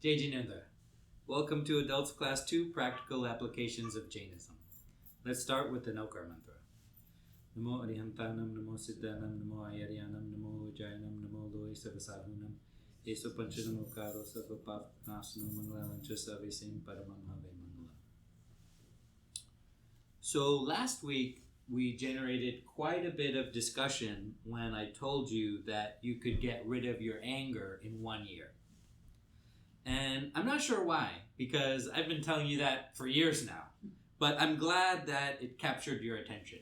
Jai Jinendra. Welcome to Adults Class 2, Practical Applications of Jainism. Let's start with the Nokar Mantra. Namo Arihantanam, Namo Siddhanam, Namo Ayaryanam, Namo Ujayanam, Namo Loe Sarvasarhunam, Eso Panchanamokaro Sarvapapnasano Mangalavancha Savesim Paramam Have Mangala. So last week we generated quite a bit of discussion when I told you that you could get rid of your anger in 1 year. And I'm not sure why, because I've been telling you that for years now. But I'm glad that it captured your attention,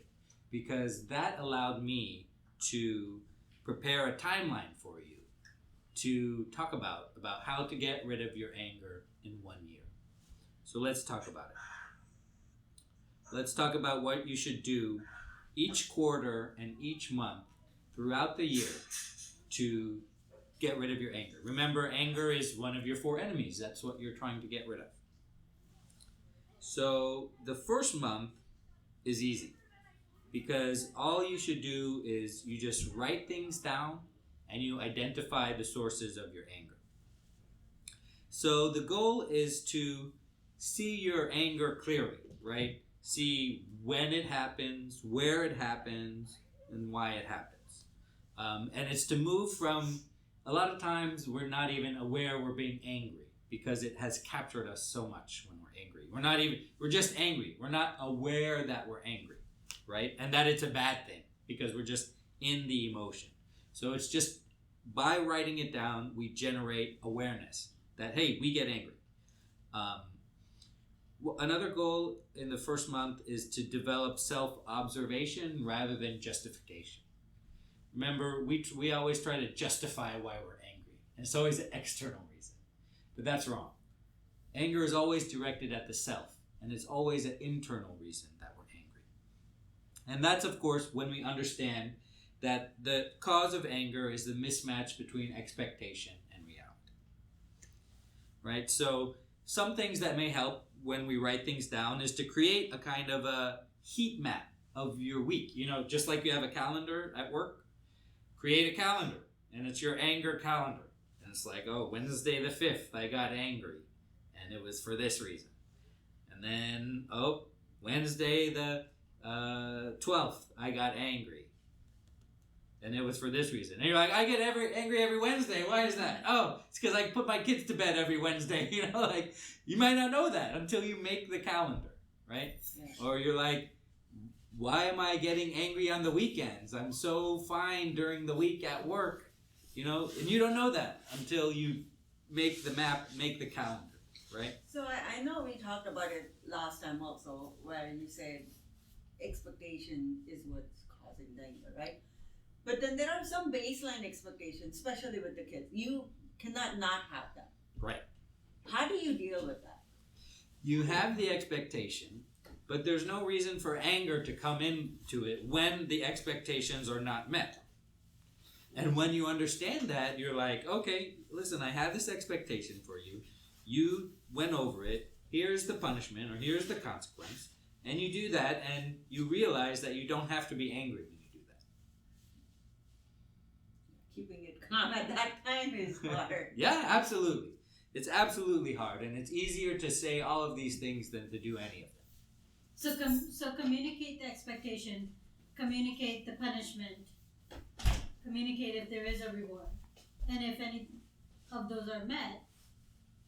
because that allowed me to prepare a timeline for you to talk about how to get rid of your anger in 1 year. So let's talk about it. Let's talk about what you should do each quarter and each month throughout the year to get rid of your anger. Remember, anger is one of your 4 enemies. That's what you're trying to get rid of. So the first month is easy, because all you should do is you just write things down and you identify the sources of your anger. So the goal is to see your anger clearly, right? See when it happens, where it happens, and why it happens. And it's to move from, a lot of times we're not even aware we're being angry because it has captured us so much when we're angry. We're just angry. We're not aware that we're angry, right? And that it's a bad thing because we're just in the emotion. So it's just by writing it down, we generate awareness that, hey, we get angry. Another goal in the first month is to develop self-observation rather than justification. Remember, we always try to justify why we're angry. And it's always an external reason. But that's wrong. Anger is always directed at the self. And it's always an internal reason that we're angry. And that's, of course, when we understand that the cause of anger is the mismatch between expectation and reality. Right? So some things that may help when we write things down is to create a kind of a heat map of your week. You know, just like you have a calendar at work. Create a calendar, and it's your anger calendar. And it's like, oh, Wednesday the 5th, I got angry, and it was for this reason. And then, oh, Wednesday the 12th, I got angry, and it was for this reason. And you're like, I get angry every Wednesday. Why is that? Oh, it's because I put my kids to bed every Wednesday. You know, like, you might not know that until you make the calendar, right? Yeah. Or you're like, why am I getting angry on the weekends? I'm so fine during the week at work, you know, and you don't know that until you make the map, make the calendar, right? So I know we talked about it last time also, where you said expectation is what's causing the anger, right? But then there are some baseline expectations, especially with the kids. You cannot not have them. Right. How do you deal with that? You have the expectation, but there's no reason for anger to come into it when the expectations are not met. And when you understand that, you're like, okay, listen, I have this expectation for you. You went over it. Here's the punishment, or here's the consequence. And you do that, and you realize that you don't have to be angry when you do that. Keeping it calm at that time is hard. Yeah, absolutely. It's absolutely hard, and it's easier to say all of these things than to do any of them. So communicate the expectation, communicate the punishment, communicate if there is a reward. And if any of those are met,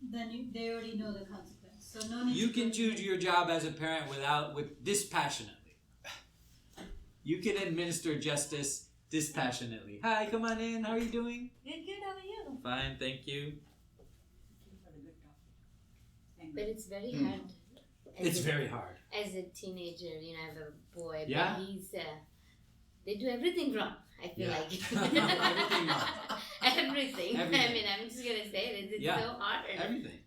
then they already know the consequence. So no need. You can choose your job as a parent with dispassionately. You can administer justice dispassionately. Hi, come on in. How are you doing? Good, how are you? Fine, thank you. But it's very hard. It's very hard. As a teenager, you know, I have a boy, Yeah? but he's, they do everything wrong, I feel like. Everything wrong. Everything. I mean, I'm just going to say it. It's so hard. Everything.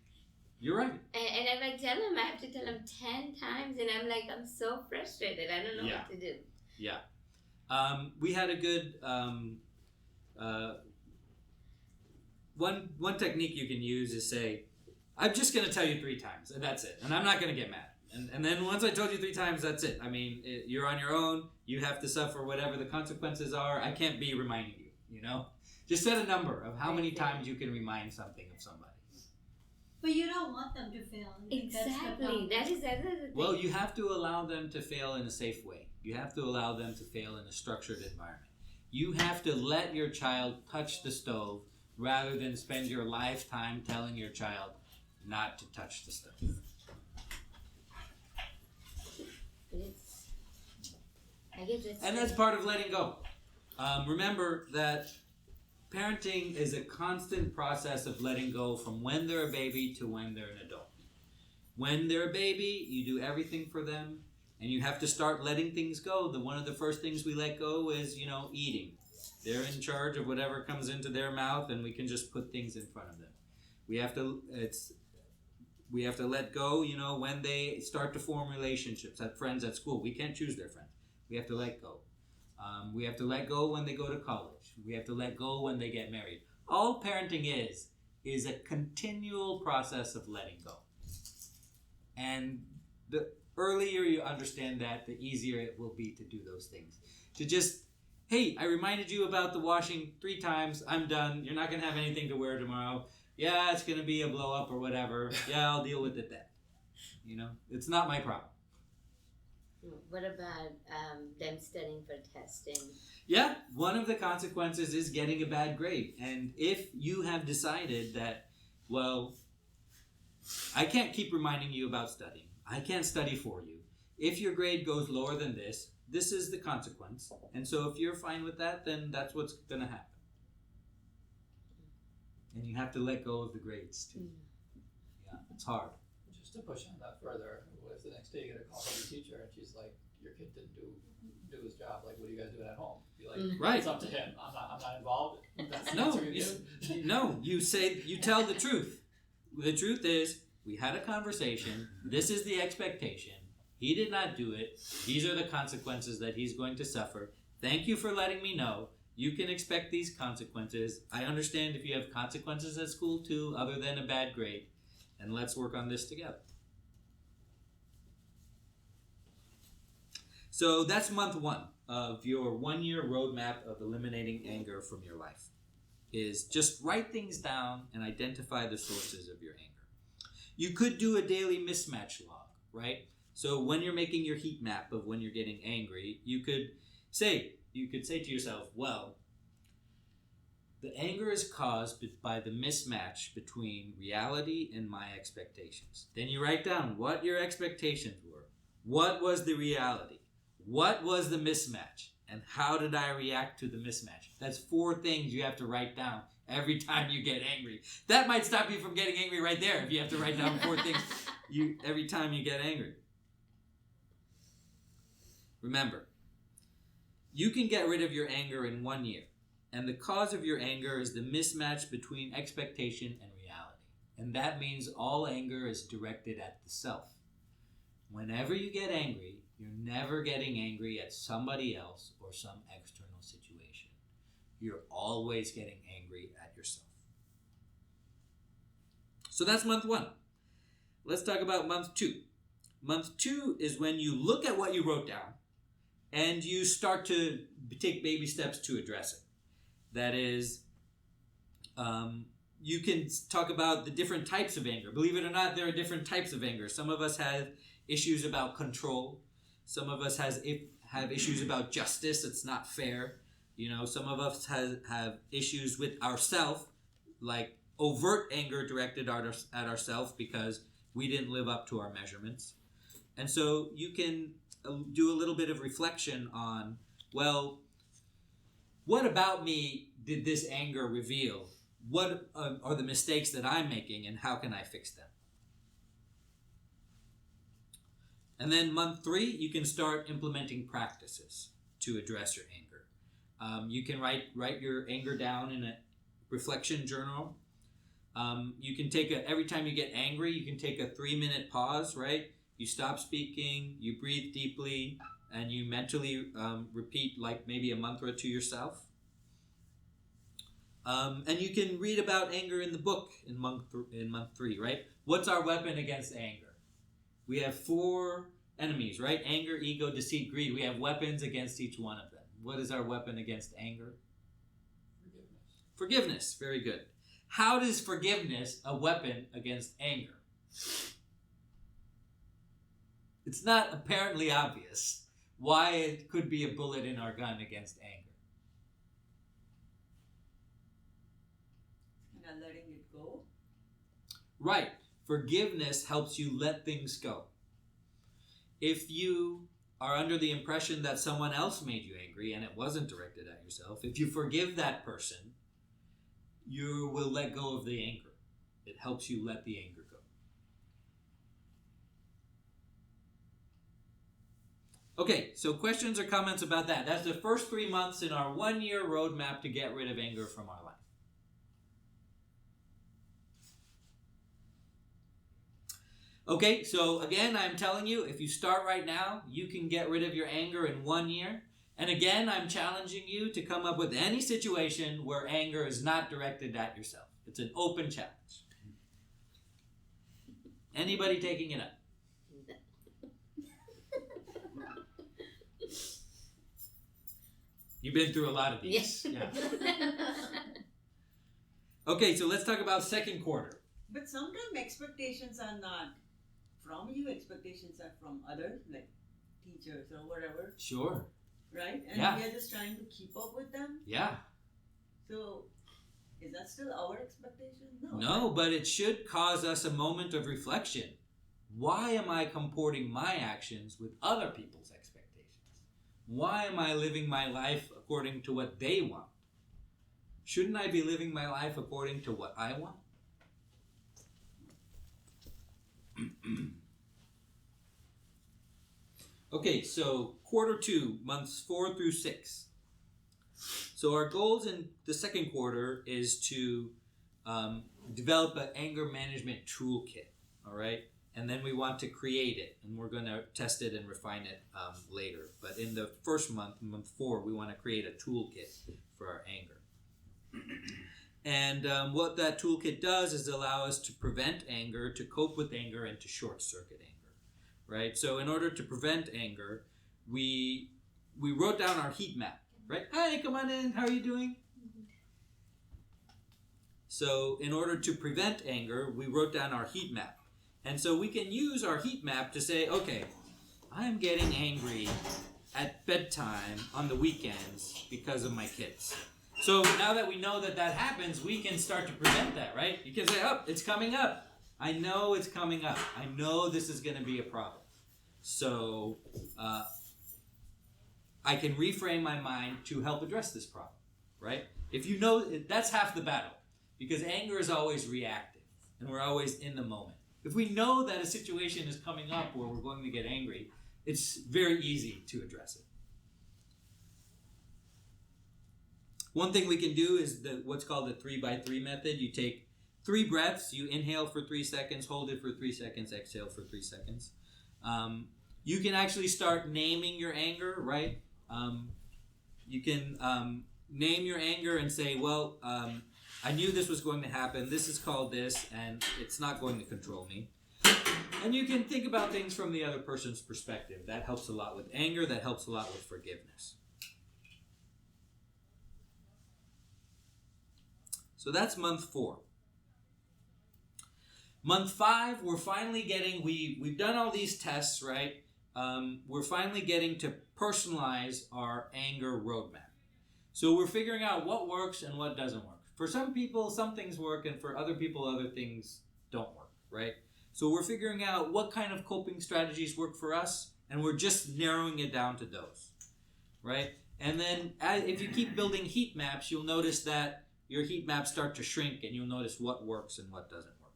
You're right. And if I tell him, I have to tell him 10 times, and I'm like, I'm so frustrated. I don't know what to do. Yeah. We had a good, one technique you can use is say, I'm just going to tell you 3 times, and that's it. And I'm not going to get mad. And then once I told you 3 times, that's it. I mean, you're on your own. You have to suffer whatever the consequences are. I can't be reminding you, you know? Just set a number of how many times you can remind something of somebody. But you don't want them to fail. I think that's the Exactly. problem. That is another thing. Well, you have to allow them to fail in a safe way. You have to allow them to fail in a structured environment. You have to let your child touch the stove rather than spend your lifetime telling your child not to touch the stove. I guess it's And that's part of letting go. Remember that parenting is a constant process of letting go from when they're a baby to when they're an adult. When they're a baby, you do everything for them, and you have to start letting things go. One of the first things we let go is, eating. They're in charge of whatever comes into their mouth, and we can just put things in front of them. We have to let go, when they start to form relationships, have friends at school. We can't choose their friends. We have to let go. We have to let go when they go to college. We have to let go when they get married. All parenting is a continual process of letting go. And the earlier you understand that, the easier it will be to do those things. To just, hey, I reminded you about the washing 3 times. I'm done. You're not going to have anything to wear tomorrow. Yeah, it's going to be a blow up or whatever. Yeah, I'll deal with it then. It's not my problem. What about them studying for testing? Yeah, one of the consequences is getting a bad grade. And if you have decided that, well, I can't keep reminding you about studying. I can't study for you. If your grade goes lower than this is the consequence. And so if you're fine with that, then that's what's going to happen. And you have to let go of the grades too. Yeah, it's hard. Just to push on that further, what if the next day you get a call from your teacher and she's like, your kid didn't do his job, like, what are you guys doing at home? Be like, Right. It's up to him. I'm not involved. That's the No, answer you give. No, you tell the truth. The truth is, we had a conversation. This is the expectation. He did not do it. These are the consequences that he's going to suffer. Thank you for letting me know. You can expect these consequences. I understand if you have consequences at school too, other than a bad grade. And let's work on this together. So that's month 1 of your 1-year roadmap of eliminating anger from your life. Is just write things down and identify the sources of your anger. You could do a daily mismatch log, right? So when you're making your heat map of when you're getting angry, you could say to yourself, well, the anger is caused by the mismatch between reality and my expectations. Then you write down what your expectations were. What was the reality? What was the mismatch? And how did I react to the mismatch? That's 4 things you have to write down every time you get angry. That might stop you from getting angry right there if you have to write down 4 things every time you get angry. Remember, you can get rid of your anger in 1 year. And the cause of your anger is the mismatch between expectation and reality. And that means all anger is directed at the self. Whenever you get angry, you're never getting angry at somebody else or some external situation. You're always getting angry at yourself. So that's month 1. Let's talk about month 2. Month 2 is when you look at what you wrote down and you start to take baby steps to address it. That is, you can talk about the different types of anger. Believe it or not, there are different types of anger. Some of us have issues about control. Some of us have issues about justice. It's not fair. Some of us have issues with ourself, like overt anger directed at ourselves because we didn't live up to our measurements. And so you can do a little bit of reflection on, well, what about me did this anger reveal? What are the mistakes that I'm making and how can I fix them? And then month 3, you can start implementing practices to address your anger. You can write your anger down in a reflection journal. You can every time you get angry, you can take a 3-minute pause, right? You stop speaking, you breathe deeply, and you mentally repeat like maybe a mantra to yourself. And you can read about anger in the book in month 3, right? What's our weapon against anger? We have 4 enemies, right? Anger, ego, deceit, greed. We have weapons against each one of them. What is our weapon against anger? Forgiveness. Forgiveness. Very good. How is forgiveness a weapon against anger? It's not apparently obvious why it could be a bullet in our gun against anger. Kind of letting it go. Right. Forgiveness helps you let things go. If you are under the impression that someone else made you angry and it wasn't directed at yourself, if you forgive that person, you will let go of the anger. It helps you let the anger go. Okay, so questions or comments about that? That's the first 3 months in our 1-year roadmap to get rid of anger from our life. Okay, so again, I'm telling you, if you start right now, you can get rid of your anger in 1 year. And again, I'm challenging you to come up with any situation where anger is not directed at yourself. It's an open challenge. Anybody taking it up? You've been through a lot of these. Yeah. Okay, so let's talk about second quarter. But sometimes expectations are not from you, expectations are from others, like teachers or whatever, Sure. right? And Yeah. we are just trying to keep up with them. Yeah. So, is that still our expectation? No, but it should cause us a moment of reflection. Why am I comporting my actions with other people's expectations? Why am I living my life according to what they want? Shouldn't I be living my life according to what I want? Okay, so quarter 2, months 4 through 6. So our goals in the second quarter is to develop an anger management toolkit, all right? And then we want to create it, and we're going to test it and refine it later. But in the first month, month 4, we want to create a toolkit for our anger. And what that toolkit does is allow us to prevent anger, to cope with anger, and to short-circuit anger, right? So in order to prevent anger, we wrote down our heat map, right? Hi, come on in. How are you doing? So in order to prevent anger, we wrote down our heat map. And so we can use our heat map to say, okay, I'm getting angry at bedtime on the weekends because of my kids. So now that we know that that happens, we can start to prevent that, right? You can say, oh, it's coming up. I know it's coming up. I know this is going to be a problem. So I can reframe my mind to help address this problem, right? If you know, that's half the battle, because anger is always reactive, and we're always in the moment. If we know that a situation is coming up where we're going to get angry, it's very easy to address it. One thing we can do is what's called the 3x3 method. You take 3 breaths, you inhale for 3 seconds, hold it for 3 seconds, exhale for 3 seconds. You can actually start naming your anger, right? You can name your anger and say, well, I knew this was going to happen. This is called this, and it's not going to control me. And you can think about things from the other person's perspective. That helps a lot with anger. That helps a lot with forgiveness. So that's month 4. Month 5, we're finally getting, we've done all these tests, right? We're finally getting to personalize our anger roadmap. So we're figuring out what works and what doesn't work. For some people, some things work, and for other people, other things don't work, right? So we're figuring out what kind of coping strategies work for us, and we're just narrowing it down to those, right? And then if you keep building heat maps, you'll notice that your heat maps start to shrink, and you'll notice what works and what doesn't work.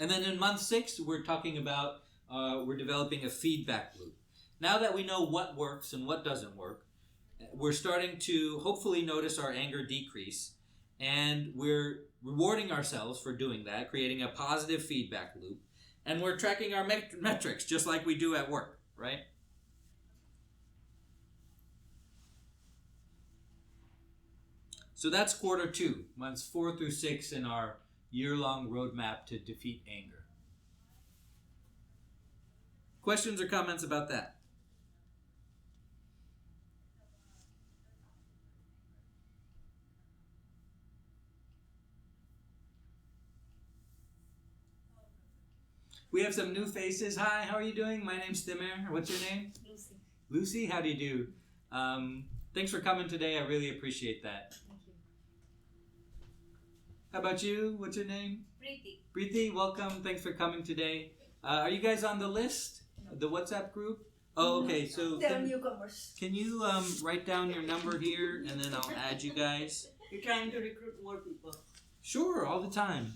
And then in month 6, we're talking about, we're developing a feedback loop. Now that we know what works and what doesn't work, we're starting to hopefully notice our anger decrease, and we're rewarding ourselves for doing that, creating a positive feedback loop, and we're tracking our metrics just like we do at work, right? So that's quarter 2, months 4 through 6 in our year-long roadmap to defeat anger. Questions or comments about that? We have some new faces. Hi, how are you doing? My name's Timur. What's your name? Lucy. Lucy, how do you do? Thanks for coming today. I really appreciate that. Thank you. How about you? What's your name? Preeti. Preeti, welcome. Thanks for coming today. Are you guys on the list? The WhatsApp group? Oh, okay. So They're newcomers. can you write down your number here and then I'll add you guys? You're trying to recruit more people. Sure, all the time.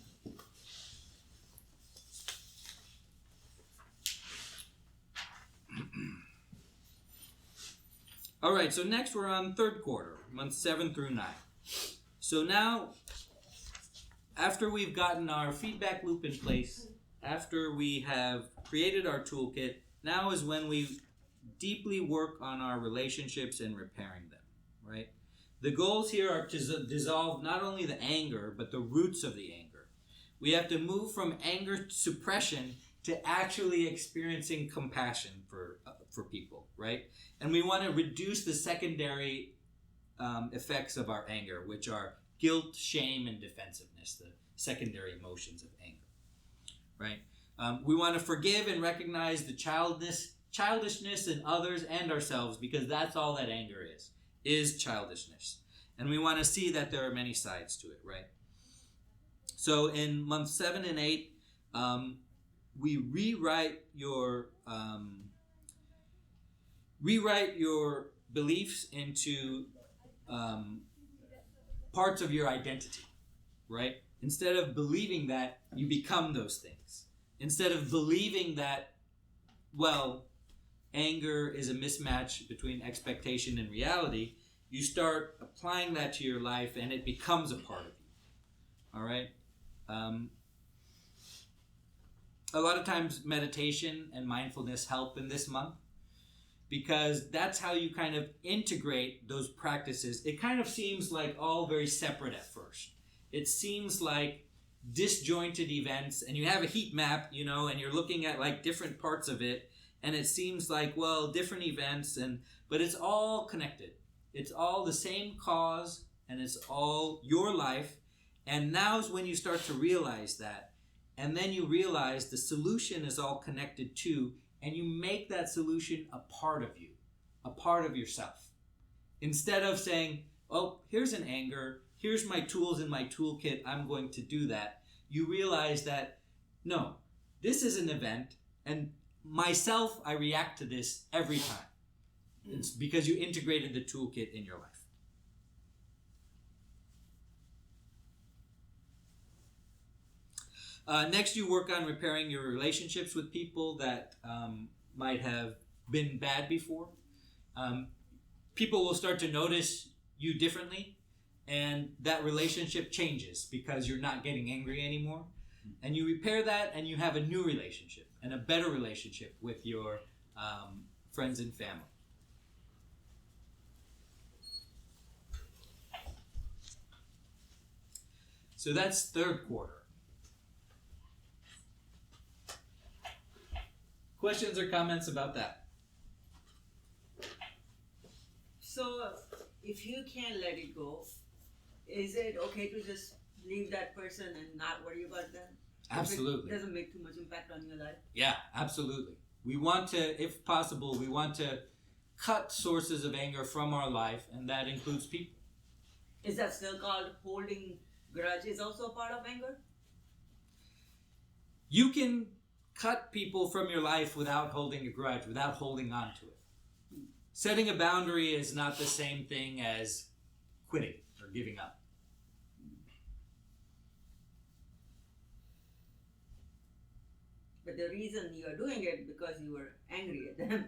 All right, so next we're on third quarter, months 7 through 9. So now, after we've gotten our feedback loop in place, after we have created our toolkit, now is when we deeply work on our relationships and repairing them, right? The goals here are to dissolve not only the anger, but the roots of the anger. We have to move from anger suppression to actually experiencing compassion for people, right? And we want to reduce the secondary effects of our anger, which are guilt, shame, and defensiveness, the secondary emotions of anger, right? We want to forgive and recognize the childishness in others and ourselves, because that's all that anger is childishness. And we want to see that there are many sides to it, right? So in months 7 and 8, we rewrite your beliefs into parts of your identity, right? Instead of believing that, you become those things. Instead of believing that, well, anger is a mismatch between expectation and reality, you start applying that to your life and it becomes a part of you. All right? A lot of times meditation and mindfulness help in this month, because that's how you kind of integrate those practices. It kind of seems like all very separate at first. It seems like disjointed events, and you have a heat map, and you're looking at like different parts of it, and it seems like, well, different events, but it's all connected. It's all the same cause, and it's all your life. And now's when you start to realize that. And then you realize the solution is all connected too, and you make that solution a part of you, a part of yourself. Instead of saying, oh, here's an anger, here's my tools in my toolkit, I'm going to do that. You realize that, no, this is an event, and myself, I react to this every time. It's because you integrated the toolkit in your life. Next, you work on repairing your relationships with people that might have been bad before. People will start to notice you differently, and that relationship changes because you're not getting angry anymore. And you repair that, and you have a new relationship and a better relationship with your friends and family. So that's third quarter. Questions or comments about that? So, if you can't let it go, is it okay to just leave that person and not worry about them? Absolutely. If it doesn't make too much impact on your life? Yeah, absolutely. We want to, if possible, we want to cut sources of anger from our life, and that includes people. Is that still called holding grudge? Is also a part of anger? You can cut people from your life without holding a grudge, without holding on to it. Setting a boundary is not the same thing as quitting or giving up. But the reason you are doing it because you were angry at them,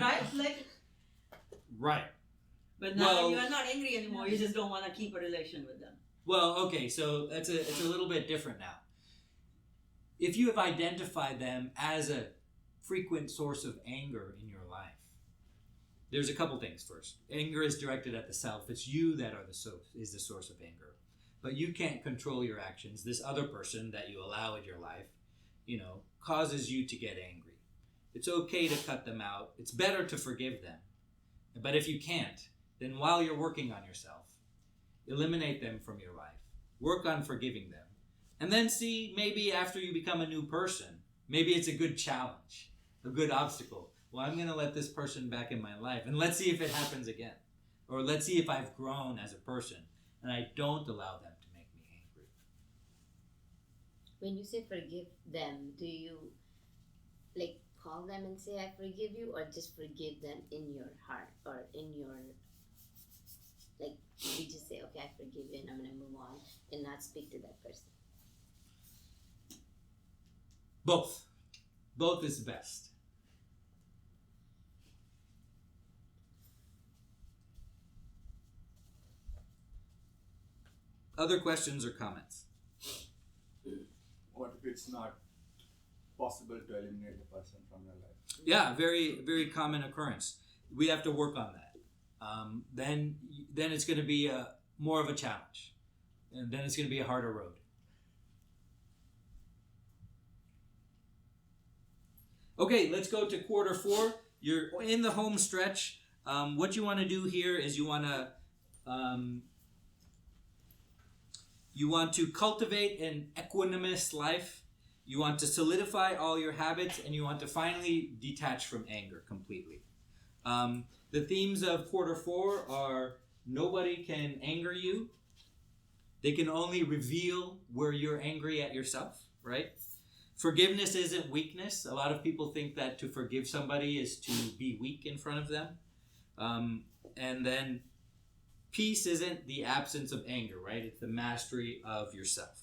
right? Right. But now you are not angry anymore. You just don't want to keep a relation with them. Well, okay, so it's a little bit different now. If you have identified them as a frequent source of anger in your life, there's a couple things. First, anger is directed at the self. It's you that is the source of anger. But you can't control your actions. This other person that you allow in your life, causes you to get angry. It's okay to cut them out. It's better to forgive them. But if you can't, then while you're working on yourself, eliminate them from your life. Work on forgiving them. And then see, maybe after you become a new person, Maybe it's a good challenge, a good obstacle. Well, I'm going to let this person back in my life, and let's see if it happens again. Or let's see if I've grown as a person, and I don't allow them to make me angry. When you say forgive them, do you like call them and say I forgive you, or just forgive them in your heart or in your like you just say okay I forgive you and I'm gonna move on and not speak to that person? Both is best. Other questions or comments? What if it's not possible to eliminate the person from your life? Yeah, very, very common occurrence. We have to work on that. Then it's going to be more of a challenge, and then it's going to be a harder road. Okay, let's go to quarter 4. You're in the home stretch. What you want to do here is you want to cultivate an equanimous life. You want to solidify all your habits, and you want to finally detach from anger completely. The themes of quarter 4 are nobody can anger you. They can only reveal where you're angry at yourself, right? Forgiveness isn't weakness. A lot of people think that to forgive somebody is to be weak in front of them. And then peace isn't the absence of anger, right? It's the mastery of yourself.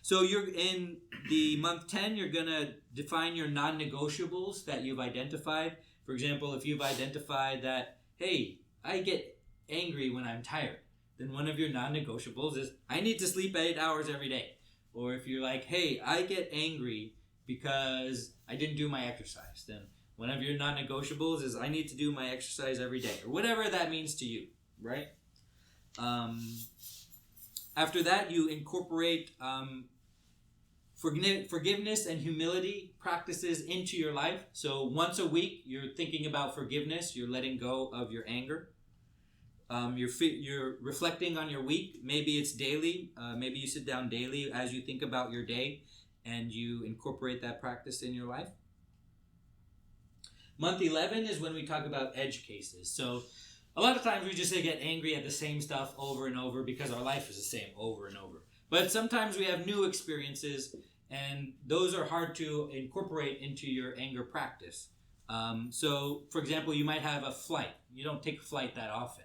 So you're in the month 10, you're going to define your non-negotiables that you've identified. For example, if you've identified that, hey, I get angry when I'm tired, then one of your non-negotiables is, I need to sleep 8 hours every day. Or if you're like, hey, I get angry because I didn't do my exercise, then one of your non-negotiables is, I need to do my exercise every day. Or whatever that means to you, right? After that, you incorporate forgiveness and humility practices into your life. So once a week, you're thinking about forgiveness. You're letting go of your anger. You're reflecting on your week. Maybe it's daily. Maybe you sit down daily as you think about your day and you incorporate that practice in your life. Month 11 is when we talk about edge cases. So a lot of times we just get angry at the same stuff over and over because our life is the same over and over. But sometimes we have new experiences, and those are hard to incorporate into your anger practice. So, for example, you might have a flight. You don't take a flight that often.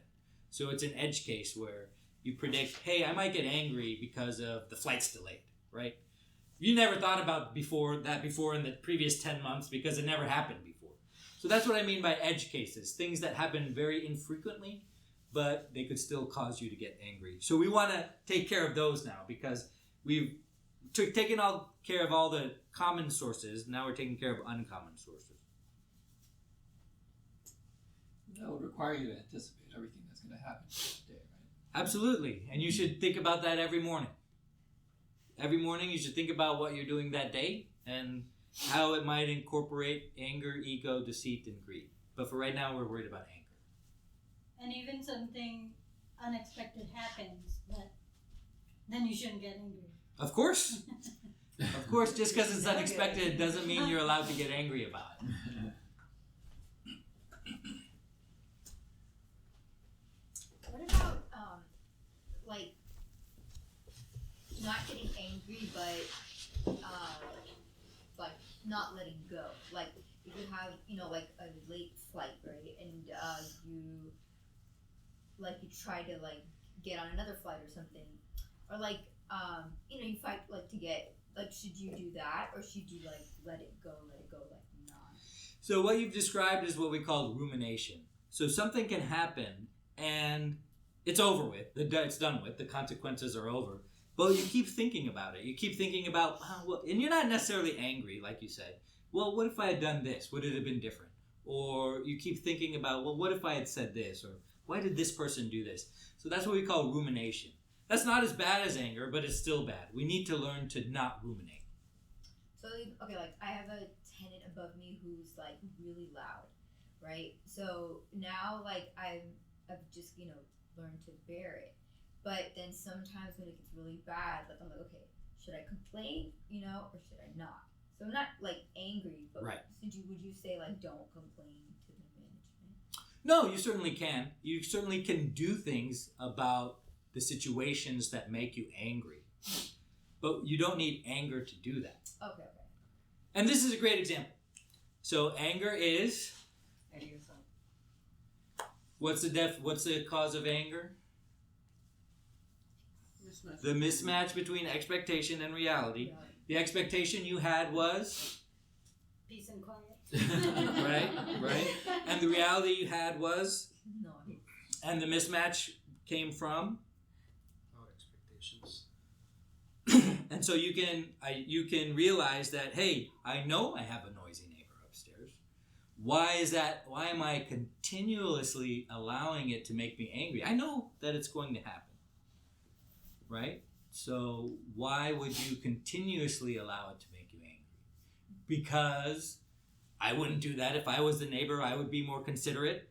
So it's an edge case where you predict, hey, I might get angry because of the flight's delayed, right? You never thought about before in the previous 10 months because it never happened before. So that's what I mean by edge cases, things that happen very infrequently, but they could still cause you to get angry. So we want to take care of those now because we've taken care of all the common sources. Now we're taking care of uncommon sources. That would require you to anticipate everything that's going to happen today, right? Absolutely. And you should think about that every morning. Every morning you should think about what you're doing that day and how it might incorporate anger, ego, deceit, and greed. But for right now, we're worried about anger. And even something unexpected happens, but then you shouldn't get angry. Of course. Of course, just because it's unexpected doesn't mean you're allowed to get angry about it. What about like not getting angry, but like not letting go? Like if you have like a late flight, right, and you try to like get on another flight or something, or like you fight like to get like, should you do that or should you like let it go like not? So what you've described is what we call rumination. So something can happen and it's over with, it's done with, the consequences are over. But you keep thinking about it. You keep thinking about, and you're not necessarily angry, like you said. Well, what if I had done this? Would it have been different? Or you keep thinking about, well, what if I had said this? Or why did this person do this? So that's what we call rumination. That's not as bad as anger, but it's still bad. We need to learn to not ruminate. So, okay, like I have a tenant above me who's like really loud, right? So now like I've just, learned to bear it. But then sometimes when it gets really bad, like I'm like, okay, should I complain, or should I not? So So I'm not like angry, but Right. would you say like don't complain to the management? No, you certainly can. You certainly can do things about the situations that make you angry. But you don't need anger to do that. Okay. And this is a great example. So anger is, And yourself. what's the cause of anger? Mismatch. The mismatch between expectation and reality. Yeah. The expectation you had was, Peace and quiet. right? And the reality you had was, No. and the mismatch came from, Our expectations. and so you can realize that, hey, I know I have a noisy neighbor upstairs. Why is that? Why am I continuously allowing it to make me angry? I know that it's going to happen, right? So why would you continuously allow it to make you angry? Because I wouldn't do that. If I was the neighbor, I would be more considerate.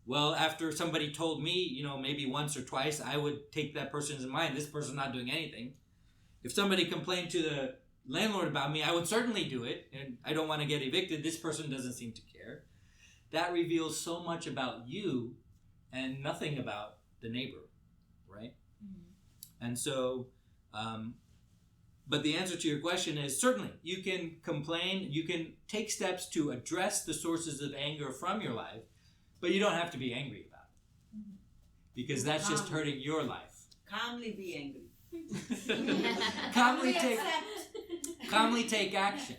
Well, after somebody told me, maybe once or twice, I would take that person's in mind. This person's not doing anything. If somebody complained to the landlord about me, I would certainly do it. And I don't want to get evicted. This person doesn't seem to care. That reveals so much about you and nothing about the neighbor, right? Mm-hmm. And so, but the answer to your question is certainly you can complain, you can take steps to address the sources of anger from your life, but you don't have to be angry about it. Mhm. Because that's just hurting your life. Calmly be angry. calmly take action.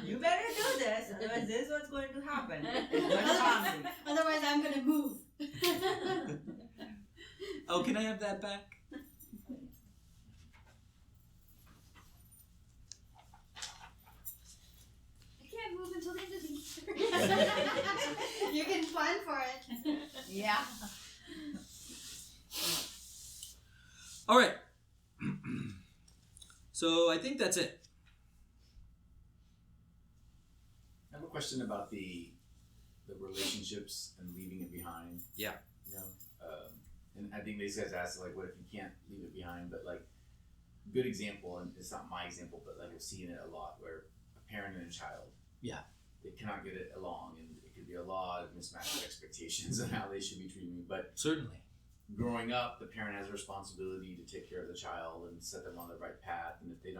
You better do this, otherwise this is what's going to happen. But calmly. Otherwise, I'm gonna move. Oh, can I have that back? I can't move until the end of the year. You can plan for it. Yeah. All right. So I think that's it. I have a question about the relationships and leaving it behind. Yeah. And I think these guys asked like, what if you can't leave it behind? But like, good example, and it's not my example, but like I've seen it a lot where a parent and a child, they cannot get it along, and it could be a lot of mismatched expectations on how they should be treating me. But Certainly. growing up, the parent has a responsibility to take care of the child and set them on the right path. And if they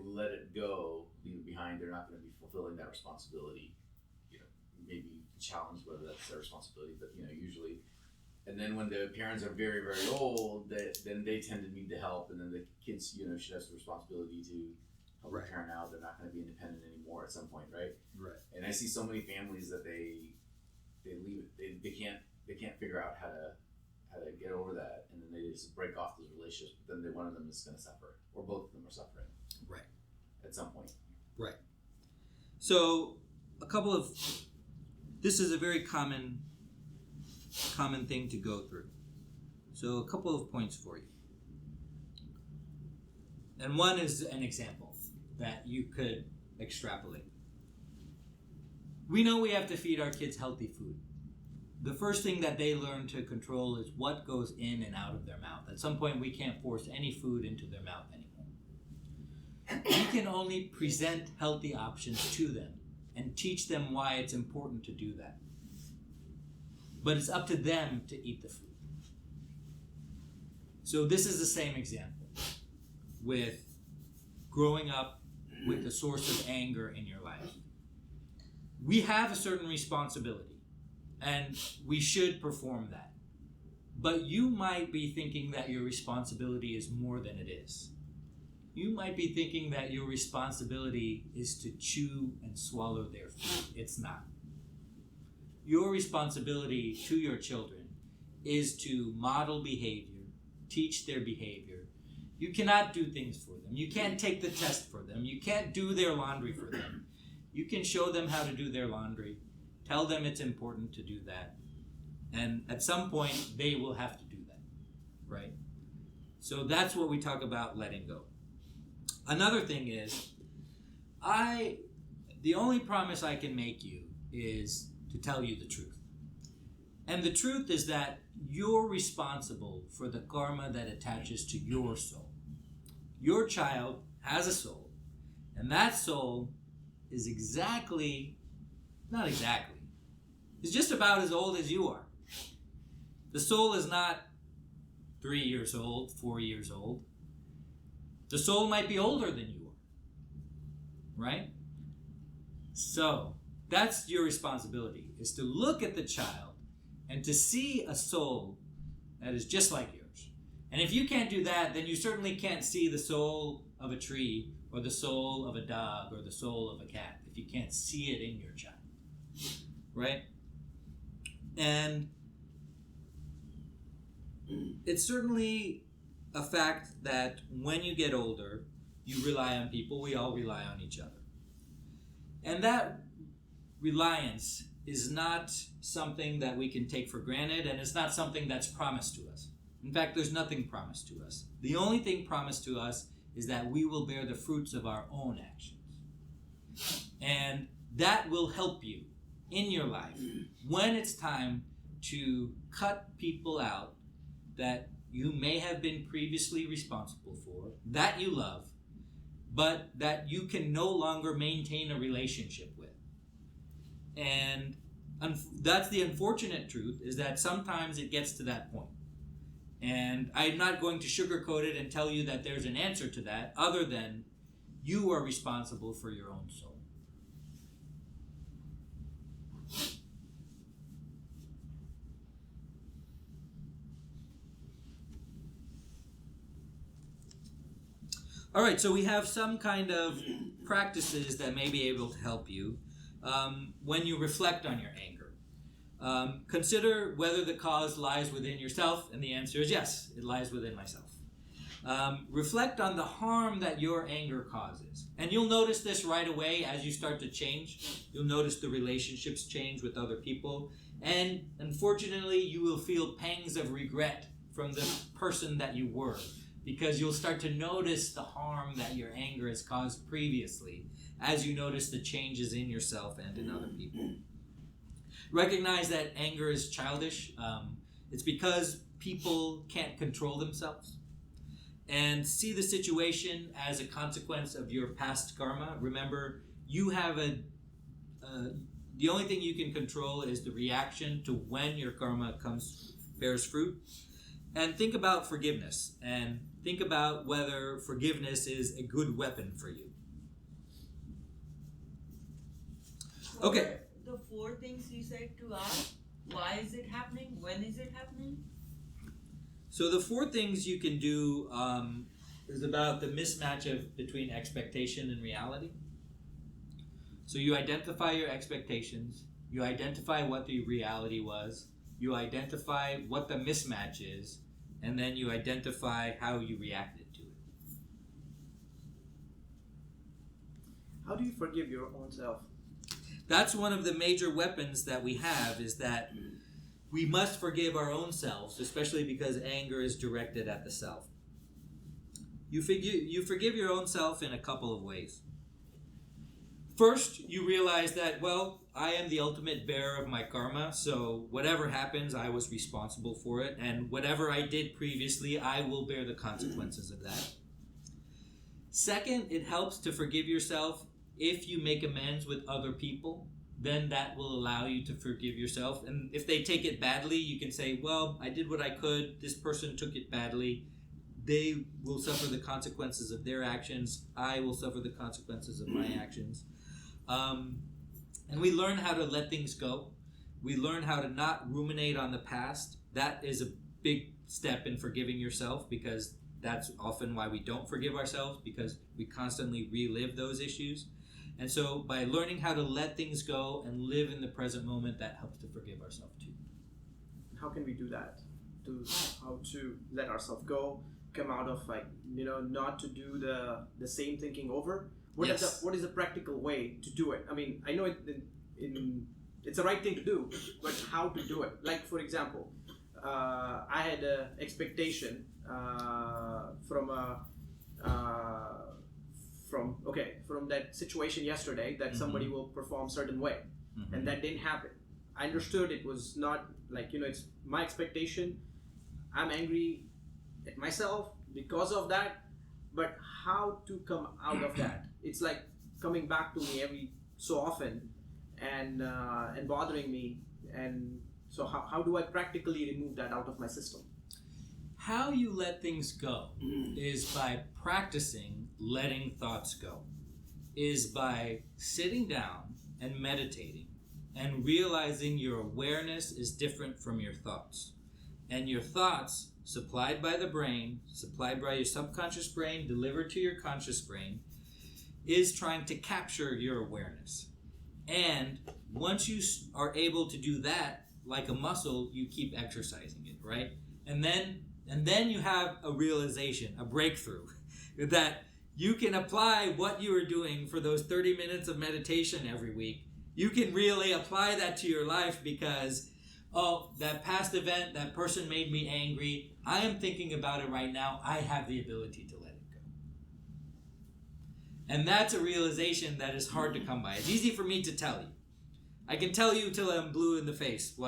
let it go, leave it behind, they're not going to be fulfilling that responsibility. Maybe challenge whether that's their responsibility, but usually. And then when the parents are very, very old, then they tend to need the help, and then the kids, should have the responsibility to help the parent out. They're not going to be independent anymore at some point, right? Right. And I see so many families that they leave it, they can't figure out how to get over that, and then they just break off those relationships. But then one of them is going to suffer, or both of them are suffering. Right. At some point. Right. So this is a very common thing to go through. So a couple of points for you. And one is an example that you could extrapolate. We know we have to feed our kids healthy food. The first thing that they learn to control is what goes in and out of their mouth. At some point, we can't force any food into their mouth anymore. We can only present healthy options to them and teach them why it's important to do that. But it's up to them to eat the food. So this is the same example with growing up with the source of anger in your life. We have a certain responsibility, and we should perform that. But you might be thinking that your responsibility is more than it is. You might be thinking that your responsibility is to chew and swallow their food. It's not. Your responsibility to your children is to model behavior, teach their behavior. You cannot do things for them. You can't take the test for them. You can't do their laundry for them. You can show them how to do their laundry, tell them it's important to do that, and at some point they will have to do that, right? So that's what we talk about letting go. Another thing is, the only promise I can make you is to tell you the truth. And the truth is that you're responsible for the karma that attaches to your soul. Your child has a soul, And that soul is not exactly, it's just about as old as you are. The soul is not 3 years old, 4 years old. The soul might be older than you are, right? So that's your responsibility, is to look at the child and to see a soul that is just like yours. And if you can't do that, then you certainly can't see the soul of a tree or the soul of a dog or the soul of a cat, if you can't see it in your child, right? And it's certainly a fact that when you get older, you rely on people. We all rely on each other. And that reliance is not something that we can take for granted, and it's not something that's promised to us. In fact, there's nothing promised to us. The only thing promised to us is that we will bear the fruits of our own actions. And that will help you in your life when it's time to cut people out that you may have been previously responsible for, that you love, but that you can no longer maintain a relationship with. And that's the unfortunate truth, is that sometimes it gets to that point. And I'm not going to sugarcoat it and tell you that there's an answer to that, other than you are responsible for your own soul. All right, so we have some kind of practices that may be able to help you when you reflect on your anger. Consider whether the cause lies within yourself, and the answer is yes, it lies within myself. Reflect on the harm that your anger causes. And you'll notice this right away as you start to change. You'll notice the relationships change with other people. And unfortunately, you will feel pangs of regret from the person that you were, because you'll start to notice the harm that your anger has caused previously as you notice the changes in yourself and in other people. Recognize that anger is childish. It's because people can't control themselves. And see the situation as a consequence of your past karma. Remember, you have the only thing you can control is the reaction to when your karma bears fruit. And think about forgiveness, and think about whether forgiveness is a good weapon for you. Okay. The 4 things you said to ask, why is it happening? When is it happening? So the 4 things you can do is about the mismatch between expectation and reality. So you identify your expectations, you identify what the reality was, you identify what the mismatch is, and then you identify how you reacted to it. How do you forgive your own self? That's one of the major weapons that we have, is that we must forgive our own selves, especially because anger is directed at the self. You forgive your own self in a couple of ways. First, you realize that, well, I am the ultimate bearer of my karma, so whatever happens, I was responsible for it, and whatever I did previously, I will bear the consequences of that. Second, it helps to forgive yourself if you make amends with other people. Then that will allow you to forgive yourself. And if they take it badly, you can say, well, I did what I could. This person took it badly. They will suffer the consequences of their actions. I will suffer the consequences of my actions. And we learn how to let things go. We learn how to not ruminate on the past. That is a big step in forgiving yourself, because that's often why we don't forgive ourselves, because we constantly relive those issues. And so by learning how to let things go and live in the present moment, that helps to forgive ourselves too. How can we do that? How to let ourselves go, come out of not to do the same thinking over? What is the practical way to do it? I mean, I know it's the right thing to do, but how to do it? Like, for example, I had an expectation from that situation yesterday that somebody will perform certain way, and that didn't happen. I understood it was not it's my expectation. I'm angry at myself because of that, but how to come out of that? it's like coming back to me every so often, and bothering me. And so how do I practically remove that out of my system? How you let things go is by practicing letting thoughts go, is by sitting down and meditating and realizing your awareness is different from your thoughts. And your thoughts, supplied by the brain, supplied by your subconscious brain, delivered to your conscious brain, is trying to capture your awareness. And once you are able to do that, like a muscle, you keep exercising it, right? And then you have a realization, a breakthrough, that you can apply what you are doing for those 30 minutes of meditation every week. You can really apply that to your life because, oh, that past event, that person made me angry. I am thinking about it right now. I have the ability to let it go. And that's a realization that is hard to come by. It's easy for me to tell you. I can tell you till I'm blue in the face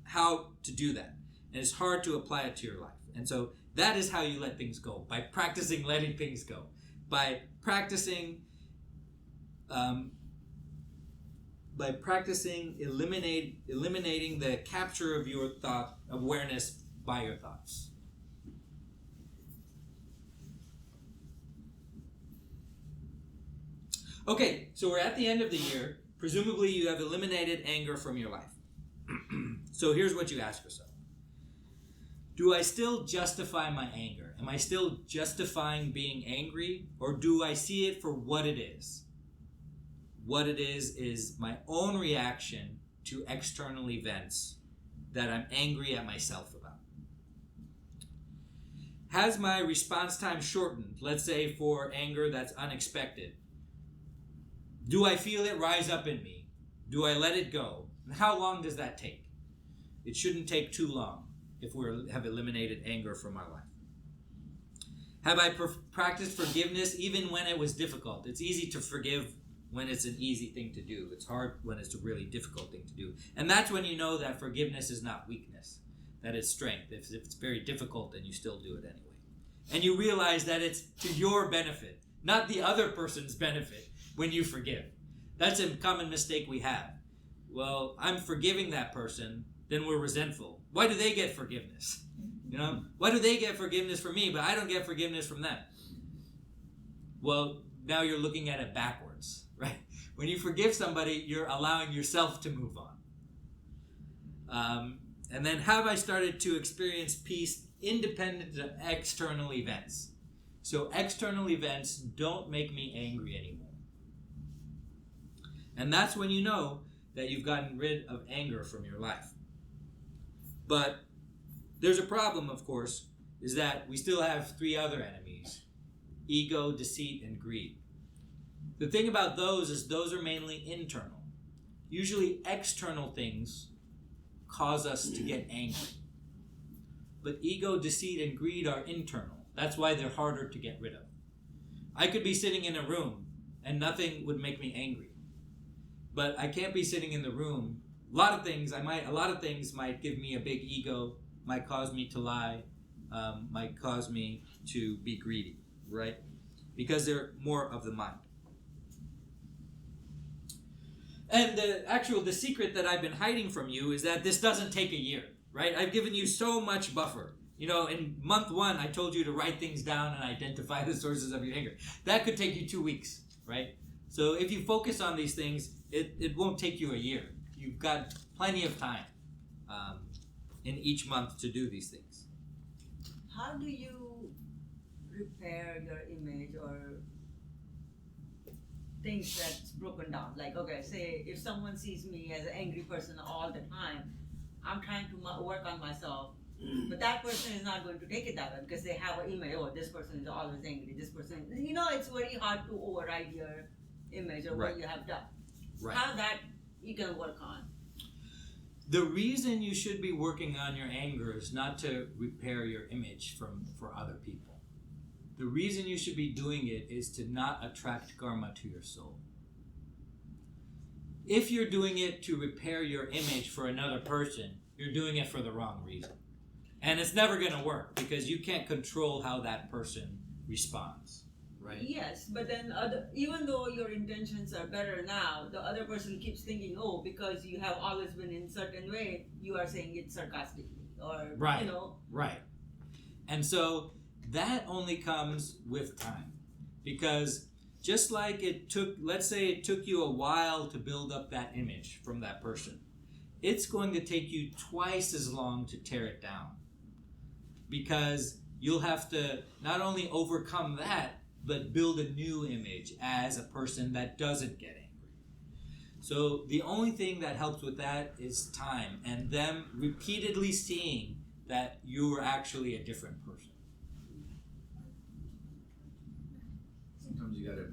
how to do that. And it's hard to apply it to your life. And so that is how you let things go, by practicing letting things go, by practicing eliminating the capture of your thought awareness by your thoughts. Okay, so we're at the end of the year. Presumably you have eliminated anger from your life. So here's what you ask yourself. Do I still justify my anger? Am I still justifying being angry? Or do I see it for what it is? What it is my own reaction to external events that I'm angry at myself about. Has my response time shortened, let's say for anger that's unexpected? Do I feel it rise up in me? Do I let it go? And how long does that take? It shouldn't take too long if we have eliminated anger from our life. Have I practiced forgiveness even when it was difficult? It's easy to forgive when it's an easy thing to do. It's hard when it's a really difficult thing to do. And that's when you know that forgiveness is not weakness, that it's strength. If it's very difficult, then you still do it anyway. And you realize that it's to your benefit, not the other person's benefit when you forgive. That's a common mistake we have. Well, I'm forgiving that person, then we're resentful. Why do they get forgiveness? Why do they get forgiveness from me, but I don't get forgiveness from them? Well, now you're looking at it backwards, right? When you forgive somebody, you're allowing yourself to move on. And then have I started to experience peace independent of external events? So external events don't make me angry anymore. And that's when you know that you've gotten rid of anger from your life. But there's a problem, of course, is that we still have 3 other enemies: ego, deceit, and greed. The thing about those is those are mainly internal. Usually external things cause us to get angry. But ego, deceit, and greed are internal. That's why they're harder to get rid of. I could be sitting in a room and nothing would make me angry. But I can't be sitting in the room. A lot of things might give me a big ego, might cause me to lie, might cause me to be greedy, right? Because they're more of the mind. And the secret that I've been hiding from you is that this doesn't take a year, right? I've given you so much buffer. In month 1, I told you to write things down and identify the sources of your anger. That could take you 2 weeks, right? So if you focus on these things, it won't take you a year. You've got plenty of time in each month to do these things. How do you repair your image or things that's broken down? Like, okay, say if someone sees me as an angry person all the time, I'm trying to work on myself, but that person is not going to take it that way because they have an image. Oh, this person is always angry. This person, it's very hard to override your image or what you have done. Right. How that you can work on. The reason you should be working on your anger is not to repair your image for other people. The reason you should be doing it is to not attract karma to your soul. If you're doing it to repair your image for another person, you're doing it for the wrong reason. And it's never going to work because you can't control how that person responds, right? Yes, but then even though your intentions are better now, the other person keeps thinking, oh, because you have always been in certain way, you are saying it sarcastically, or Right. you know. Right. And so that only comes with time. Because just like let's say it took you a while to build up that image from that person, it's going to take you twice as long to tear it down. Because you'll have to not only overcome that, but build a new image as a person that doesn't get angry. So the only thing that helps with that is time and them repeatedly seeing that you are actually a different person. Sometimes you gotta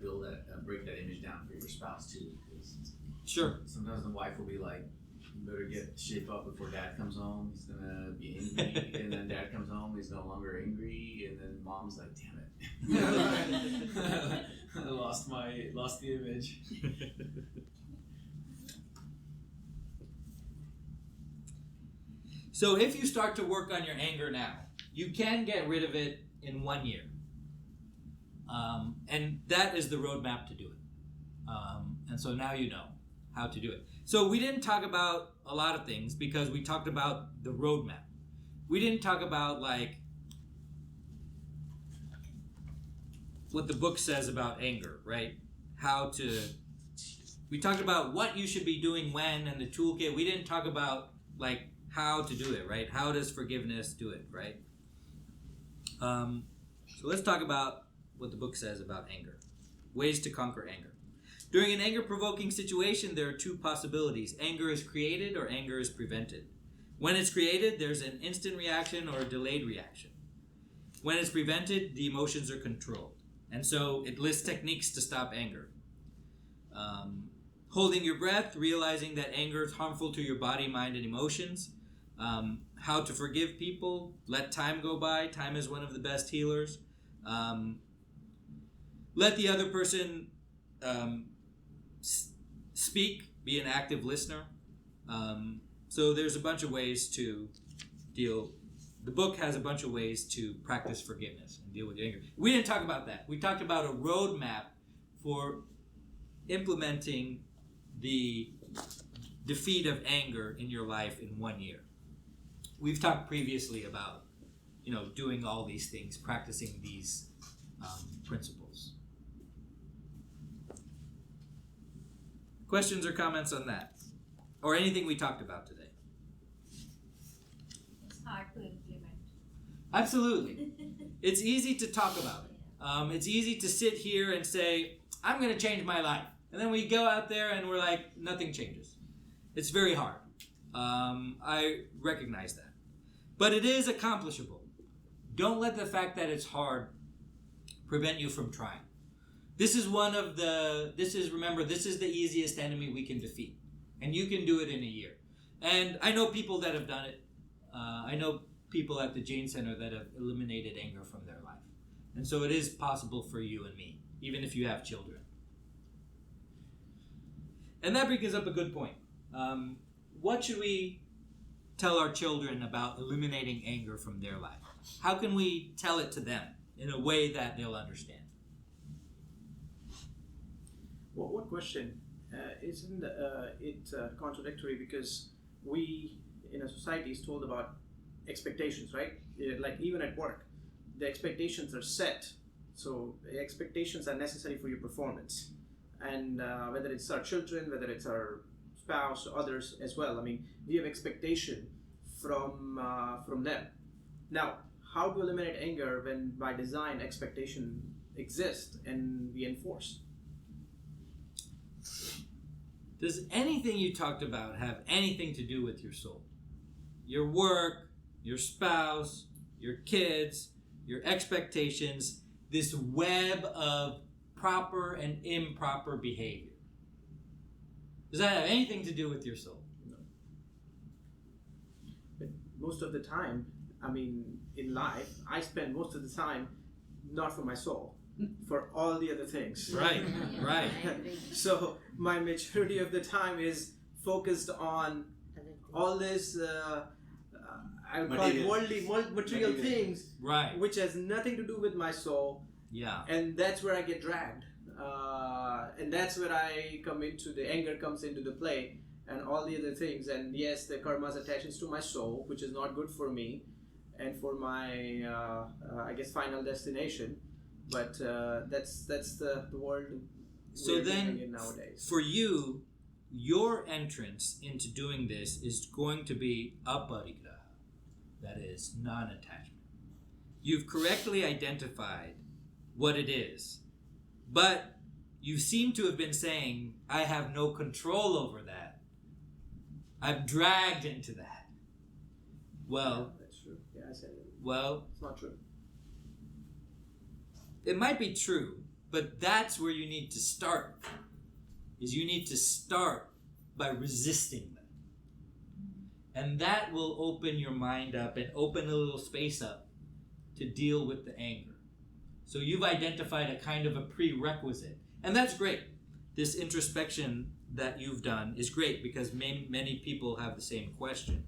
break that image down for your spouse too, because Sure. sometimes the wife will be like, "You better shape up before Dad comes home. He's gonna be angry," and then Dad comes home, he's no longer angry, and then Mom's like, "Damn it, I lost the image." So if you start to work on your anger now, you can get rid of it in 1 year. And that is the roadmap to do it. And so now you know how to do it. So we didn't talk about a lot of things because we talked about the roadmap. We didn't talk about like what the book says about anger, right? We talked about what you should be doing when and the toolkit. We didn't talk about like how to do it, right? How does forgiveness do it, right? So let's talk about what the book says about anger. Ways to conquer anger. During an anger-provoking situation, there are two possibilities. Anger is created or anger is prevented. When it's created, there's an instant reaction or a delayed reaction. When it's prevented, the emotions are controlled. And so it lists techniques to stop anger. Holding your breath, realizing that anger is harmful to your body, mind, and emotions. How to forgive people. Let time go by. Time is one of the best healers. Let the other person speak. Be an active listener. So there's a bunch of ways to deal. The book has a bunch of ways to practice forgiveness and deal with anger. We didn't talk about that. We talked about a roadmap for implementing the defeat of anger in your life in 1 year. We've talked previously about, doing all these things, practicing these principles. Questions or comments on that? Or anything we talked about today? It's hard to implement. Absolutely. It's easy to talk about it. It's easy to sit here and say, I'm going to change my life. And then we go out there and we're like, nothing changes. It's very hard. I recognize that. But it is accomplishable. Don't let the fact that it's hard prevent you from trying. Remember, this is the easiest enemy we can defeat. And you can do it in a year. And I know people that have done it. I know people at the Jane Center that have eliminated anger from their life. And so it is possible for you and me, even if you have children. And that brings up a good point. What should we tell our children about eliminating anger from their life? How can we tell it to them in a way that they'll understand? Well, one question. Isn't it contradictory because we in a society is told about expectations, right? Like even at work, the expectations are set. So the expectations are necessary for your performance. And whether it's our children, whether it's our spouse, or others as well. I mean, we have expectation from them. Now, how to eliminate anger when by design expectation exists and we enforce? Does anything you talked about have anything to do with your soul? Your work, your spouse, your kids, your expectations, this web of proper and improper behavior. Does that have anything to do with your soul? No. But most of the time, I mean, in life, I spend most of the time not for my soul, for all the other things. Right, right. So my majority of the time is focused on all this, I would call it worldly, material things, Right. which has nothing to do with my soul. Yeah. And that's where I get dragged. And that's where I come into the anger comes into the play and all the other things. And yes, the karma's attaches to my soul, which is not good for me and for my I guess final destination. But that's the world So we're then, living in nowadays. for you, your entrance into doing this is going to be aparigraha, that is non-attachment. You've correctly identified what it is, but you seem to have been saying, I have no control over that. I'm dragged into that. Well, Yeah, that's true. Yeah, I said it. well, It's not true. it might be true, but that's where you need to start. Is you need to start by resisting them. And that will open your mind up and open a little space up to deal with the anger. So you've identified a kind of a prerequisite. And that's great. This introspection that you've done is great because many people have the same question.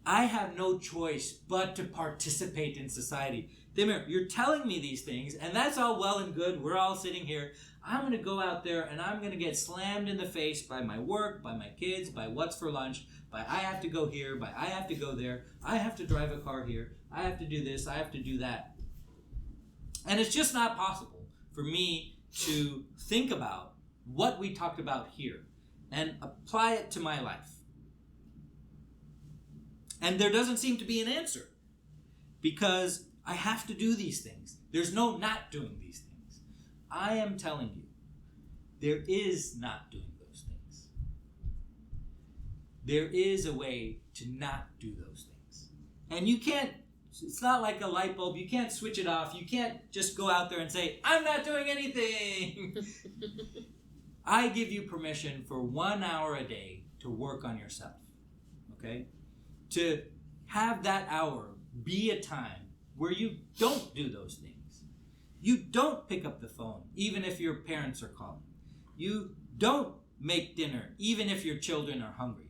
I have no choice but to participate in society. Dimir, you're telling me these things, and that's all well and good. We're all sitting here. I'm going to go out there and I'm going to get slammed in the face by my work, by my kids, by what's for lunch, by I have to go here, by I have to go there, I have to drive a car here, I have to do this, I have to do that. And it's just not possible for me to think about what we talked about here and apply it to my life. And there doesn't seem to be an answer because I have to do these things. There's no not doing these things. I am telling you, there is not doing those things. There is a way to not do those things. And you can't, it's not like a light bulb. You can't switch it off. You can't just go out there and say, I'm not doing anything. I give you permission for 1 hour a day to work on yourself. Okay? To have that hour be a time where you don't do those things. You don't pick up the phone, even if your parents are calling. You don't make dinner, even if your children are hungry.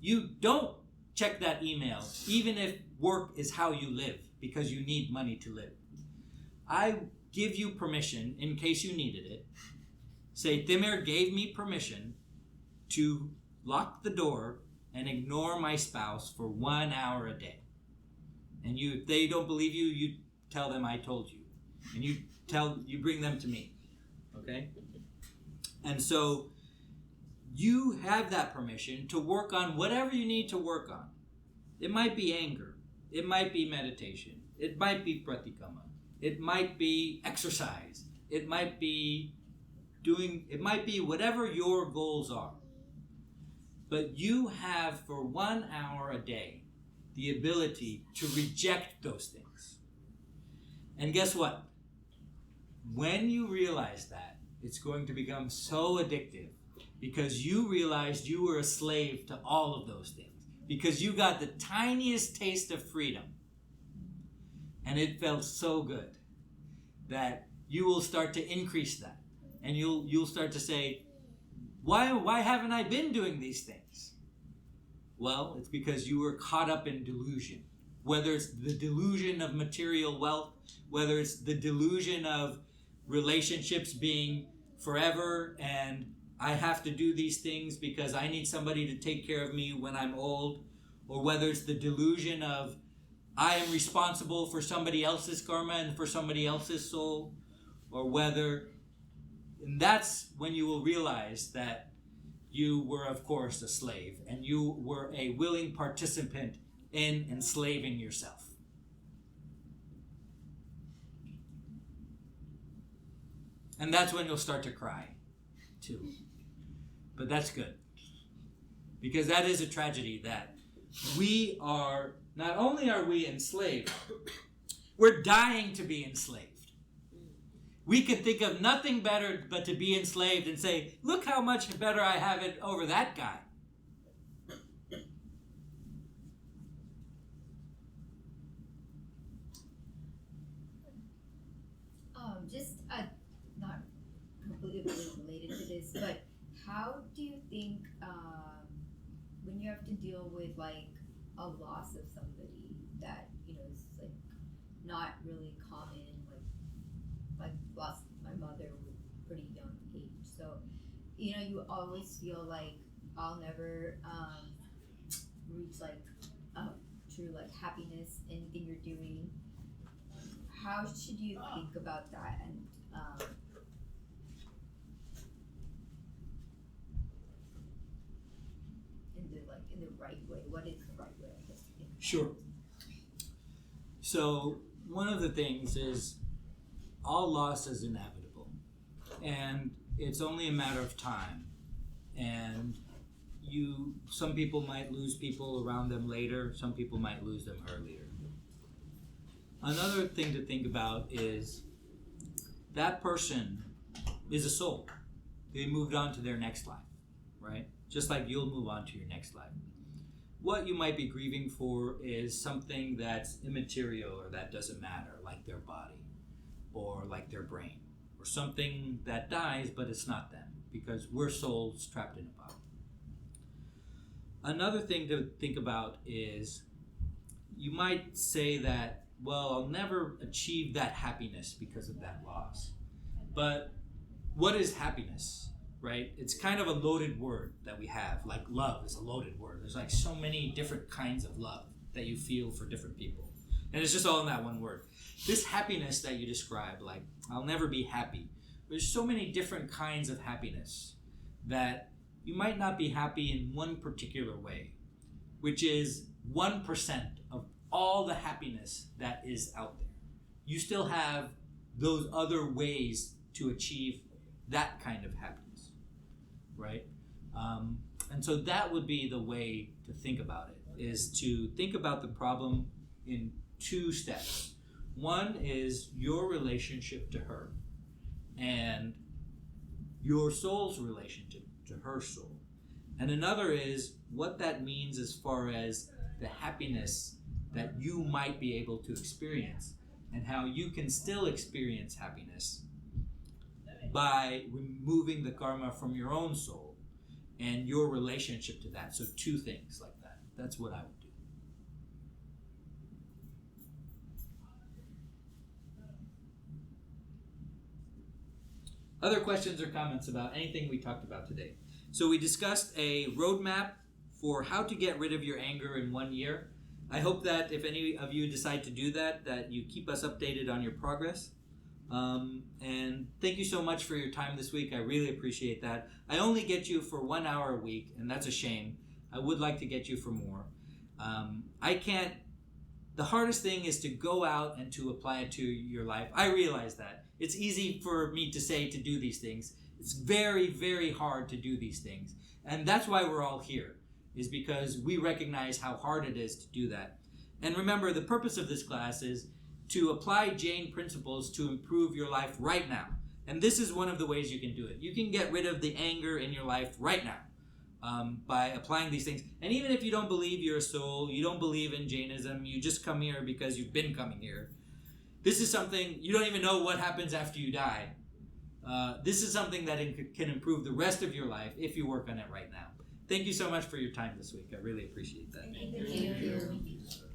You don't check that email, even if work is how you live, because you need money to live. I give you permission, in case you needed it. Say, Timir gave me permission to lock the door and ignore my spouse for 1 hour a day. And if they don't believe you, you tell them I told you. And you bring them to me. Okay? And so you have that permission to work on whatever you need to work on. It might be anger. It might be meditation. It might be pratikama. It might be exercise. It might be whatever your goals are. But you have for 1 hour a day the ability to reject those things. And guess what? When you realize that, it's going to become so addictive because you realized you were a slave to all of those things. Because you got the tiniest taste of freedom. And it felt so good that you will start to increase that. And you'll start to say, why haven't I been doing these things? Well, it's because you were caught up in delusion. Whether it's the delusion of material wealth, whether it's the delusion of relationships being forever and I have to do these things because I need somebody to take care of me when I'm old, or whether it's the delusion of I am responsible for somebody else's karma and for somebody else's soul, or whether, and that's when you will realize that you were, of course, a slave, and you were a willing participant in enslaving yourself. And that's when you'll start to cry, too. But that's good. Because that is a tragedy that we are, not only are we enslaved, we're dying to be enslaved. We could think of nothing better but to be enslaved and say, look how much better I have it over that guy. Just not completely related to this, but how do you think when you have to deal with like a loss of somebody that is like not really common, like you know, you always feel like I'll never reach like true like happiness in anything you're doing. How should you think about that and in the right way? What is the right way, I guess, to think about it? Sure. So one of the things is all loss is inevitable, and it's only a matter of time. And some people might lose people around them later, some people might lose them earlier. Another thing to think about is that person is a soul. They moved on to their next life, right? Just like you'll move on to your next life. What you might be grieving for is something that's immaterial or that doesn't matter, like their body or like their brain, or something that dies but it's not them, because we're souls trapped in a body. Another thing to think about is you might say that, well, I'll never achieve that happiness because of that loss. But what is happiness, right? It's kind of a loaded word that we have. Like love is a loaded word. There's like so many different kinds of love that you feel for different people. And it's just all in that one word. This happiness that you describe, like, I'll never be happy. There's so many different kinds of happiness that you might not be happy in one particular way, which is 1% of all the happiness that is out there. You still have those other ways to achieve that kind of happiness, right? And so that would be the way to think about it, is to think about the problem in 2 steps. One is your relationship to her and your soul's relationship to her soul. And another is what that means as far as the happiness that you might be able to experience, and how you can still experience happiness by removing the karma from your own soul and your relationship to that. So 2 things like that. That's what I would do. Other questions or comments about anything we talked about today? So we discussed a roadmap for how to get rid of your anger in 1 year. I hope that if any of you decide to do that, that you keep us updated on your progress. And thank you so much for your time this week. I really appreciate that. I only get you for 1 hour a week, and that's a shame. I would like to get you for more. I can't. The hardest thing is to go out and to apply it to your life. I realize that. It's easy for me to say to do these things. It's very, very hard to do these things. And that's why we're all here, is because we recognize how hard it is to do that. And remember, the purpose of this class is to apply Jain principles to improve your life right now. And this is one of the ways you can do it. You can get rid of the anger in your life right now by applying these things. And even if you don't believe you're a soul, you don't believe in Jainism, you just come here because you've been coming here. This is something, you don't even know what happens after you die. This is something that can improve the rest of your life if you work on it right now. Thank you so much for your time this week. I really appreciate that. Thank you.